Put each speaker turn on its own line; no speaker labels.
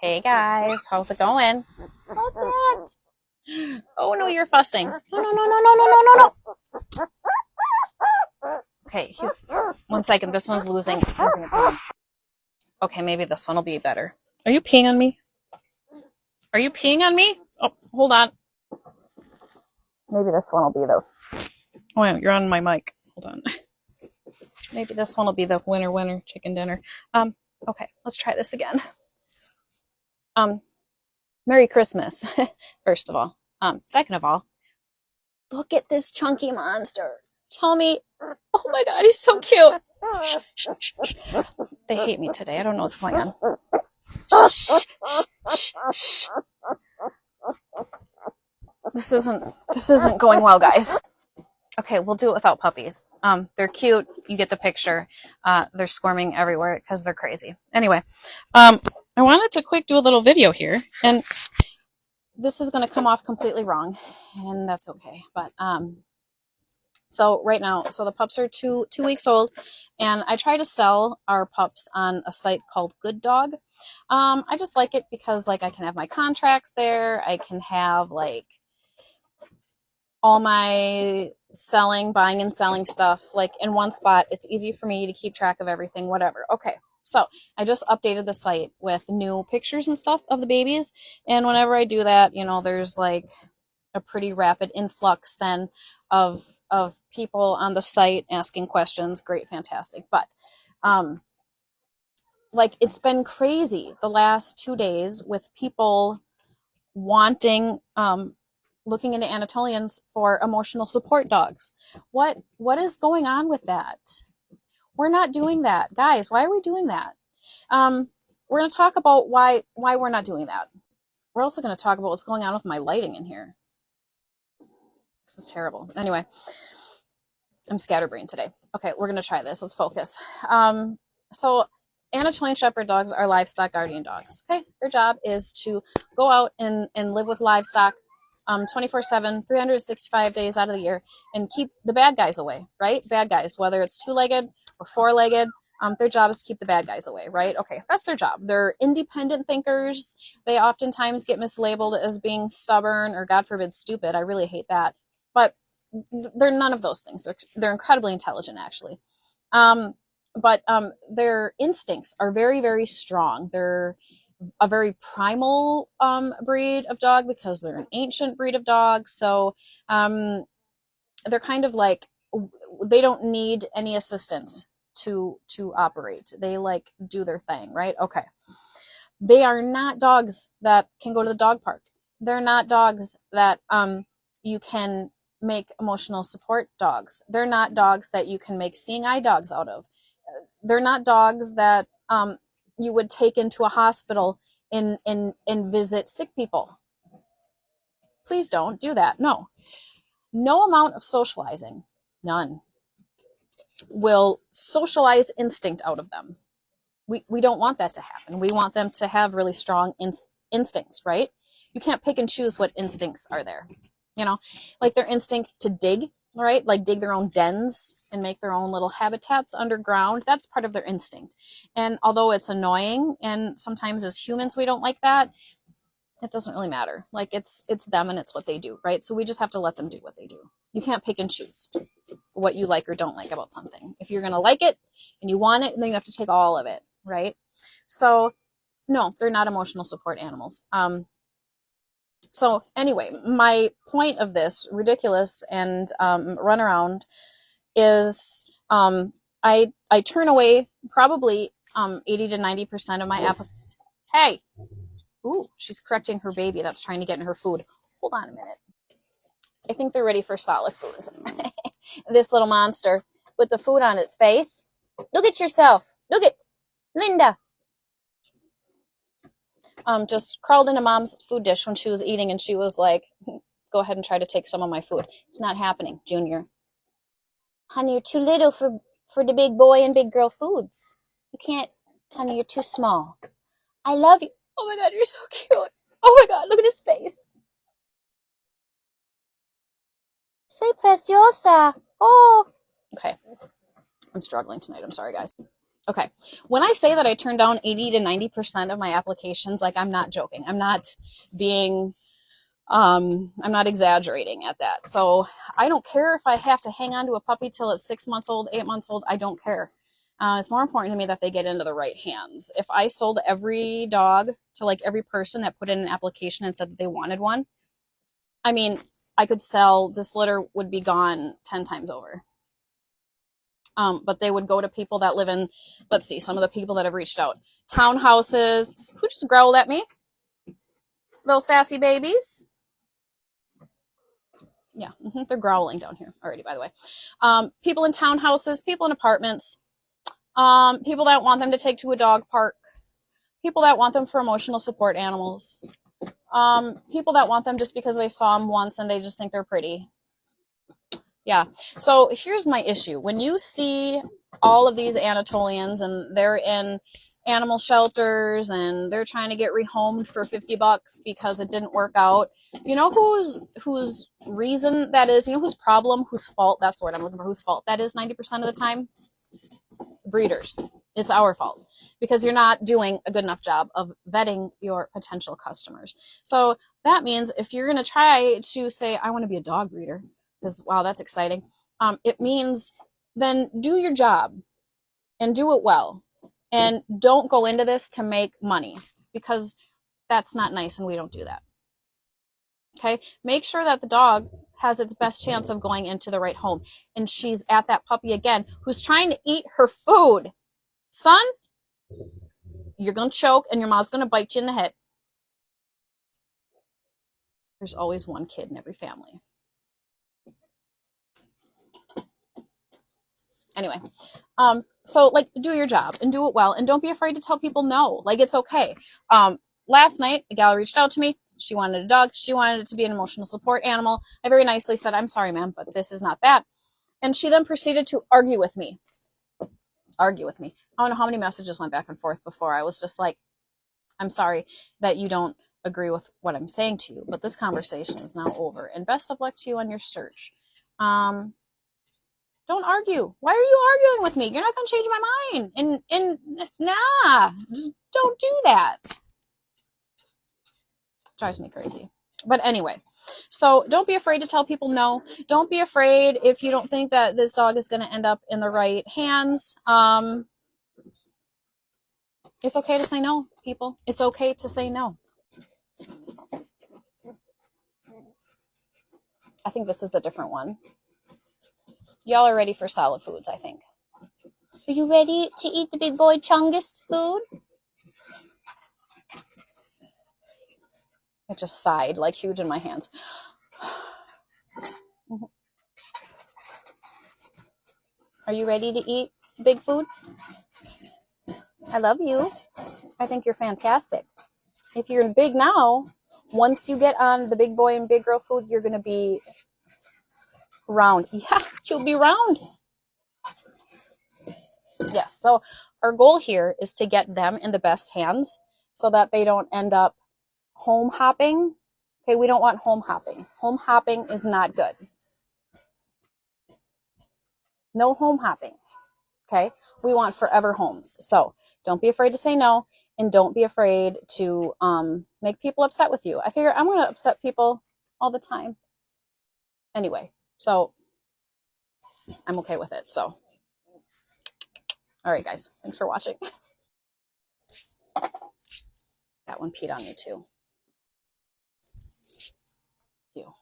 Hey guys, how's it going? Oh, Dad. Oh no, you're fussing. No, no, no, no, no, no, no, no, no. Okay, he's 1 second. This one's losing. Okay, maybe this one will be better. Are you peeing on me? Are you peeing on me? Oh, hold on. Maybe this one will be the. Oh, yeah, you're on my mic. Hold on. Maybe this one will be the winner chicken dinner. Okay, let's try this again. Merry Christmas, first of all. Second of all, look at this chunky monster. Tell me, oh my God, he's so cute. Shh, shh, shh, shh. They hate me today. I don't know what's going on. Shh, shh, shh, shh. This isn't going well, guys. Okay, we'll do it without puppies. They're cute. You get the picture. They're squirming everywhere because they're crazy. Anyway, I wanted to quick do a little video here, and this is going to come off completely wrong, and that's okay. But so right now, so the pups are two weeks old, and I try to sell our pups on a site called Good Dog. I just like it because like I can have my contracts there. I can have like all my buying and selling stuff like in one spot. It's easy for me to keep track of everything, whatever. Okay. So I just updated the site with new pictures and stuff of the babies. And whenever I do that, there's like a pretty rapid influx then of people on the site asking questions. Great, fantastic. But like it's been crazy the last 2 days with people wanting looking into Anatolians for emotional support dogs. What is going on with that? We're not doing that, guys. Why are we doing that? We're going to talk about why we're not doing that. We're also going to talk about what's going on with my lighting in here. This is terrible. Anyway, I'm scatterbrained today. Okay, we're going to try this. Let's focus. So Anatolian Shepherd dogs are livestock guardian dogs. Okay, their job is to go out and live with livestock 24/7, 365 days out of the year, and keep the bad guys away, right? Bad guys, whether it's two-legged or four-legged, their job is to keep the bad guys away, right? Okay, that's their job. They're independent thinkers. They oftentimes get mislabeled as being stubborn or, God forbid, stupid. I really hate that. But they're none of those things. They're incredibly intelligent, actually. But their instincts are very, very strong. They're a very primal breed of dog because they're an ancient breed of dogs. So they're kind of like, they don't need any assistance to operate. They like do their thing, right? Okay. They are not dogs that can go to the dog park. They're not dogs that you can make emotional support dogs. They're not dogs that you can make seeing eye dogs out of. They're not dogs that you would take into a hospital and visit sick people. Please don't do that. No amount of socializing, none, will socialize instinct out of them. We don't want that to happen. We want them to have really strong instincts, right? You can't pick and choose what instincts are there. Like their instinct to dig, right? Like dig their own dens and make their own little habitats underground. That's part of their instinct. And although it's annoying, and sometimes as humans we don't like that, it doesn't really matter. Like it's them and it's what they do, right? So we just have to let them do what they do. You can't pick and choose what you like or don't like about something. If you're going to like it and you want it, then you have to take all of it, right? So no, they're not emotional support animals. So anyway, my point of this ridiculous and runaround is I turn away probably 80 to 90% of my applications. Hey, ooh, she's correcting her baby that's trying to get in her food. Hold on a minute. I think they're ready for solid foods. This little monster with the food on its face. Look at yourself. Look at Linda. Just crawled into mom's food dish when she was eating, and she was like, go ahead and try to take some of my food. It's not happening, Junior. Honey, you're too little for the big boy and big girl foods. You can't, honey, you're too small. I love you. Oh my God, you're so cute. Oh my God, look at his face. Say preciosa. Oh. Okay. I'm struggling tonight. I'm sorry, guys. Okay. When I say that I turn down 80 to 90% of my applications, like I'm not joking. I'm not being I'm not exaggerating at that. So I don't care if I have to hang on to a puppy till it's 6 months old, 8 months old. I don't care. It's more important to me that they get into the right hands. If I sold every dog to like every person that put in an application and said that they wanted one, I mean, I could sell, this litter would be gone 10 times over. But they would go to people that live in, let's see, some of the people that have reached out. Townhouses. Who just growled at me? Little sassy babies. Yeah, they're growling down here already, by the way. People in townhouses, people in apartments, people that want them to take to a dog park, people that want them for emotional support animals, people that want them just because they saw them once and they just think they're pretty. Yeah. So here's my issue. When you see all of these Anatolians and they're in animal shelters and they're trying to get rehomed for $50 because it didn't work out, you know whose reason that is? You know whose problem, whose fault? That's the word I'm looking for. Whose fault that is 90% of the time? Breeders. It's our fault because you're not doing a good enough job of vetting your potential customers. So that means if you're going to try to say, I want to be a dog breeder, because wow, that's exciting. It means then do your job and do it well. And don't go into this to make money because that's not nice and we don't do that. Okay. Make sure that the dog has its best chance of going into the right home. And she's at that puppy again who's trying to eat her food. Son, you're going to choke and your mom's going to bite you in the head. There's always one kid in every family. Anyway, so like do your job and do it well and don't be afraid to tell people no. Like it's okay. Last night a gal reached out to me. She wanted a dog. She wanted it to be an emotional support animal. I very nicely said, I'm sorry, ma'am, but this is not that. And she then proceeded to argue with me. I don't know how many messages went back and forth before I was just like, I'm sorry that you don't agree with what I'm saying to you, but this conversation is now over. And best of luck to you on your search. Don't argue. Why are you arguing with me? You're not going to change my mind. And nah, just don't do that. Drives me crazy. But anyway, so don't be afraid to tell people no. Don't be afraid if you don't think that this dog is going to end up in the right hands. It's okay to say no, people. It's okay to say no. I think this is a different one. Y'all are ready for solid foods, I think. Are you ready to eat the big boy Chungus food? It just sighed like huge in my hands. Are you ready to eat big food? I love you. I think you're fantastic. If you're big now, once you get on the big boy and big girl food, you're going to be round. Yeah, you'll be round. Yes. So our goal here is to get them in the best hands so that they don't end up home hopping. Okay, we don't want home hopping. Home hopping is not good. No home hopping. Okay, we want forever homes. So don't be afraid to say no, and don't be afraid to make people upset with you. I figure I'm going to upset people all the time. Anyway, so I'm okay with it. So, all right, guys, thanks for watching. That one peed on me too. You.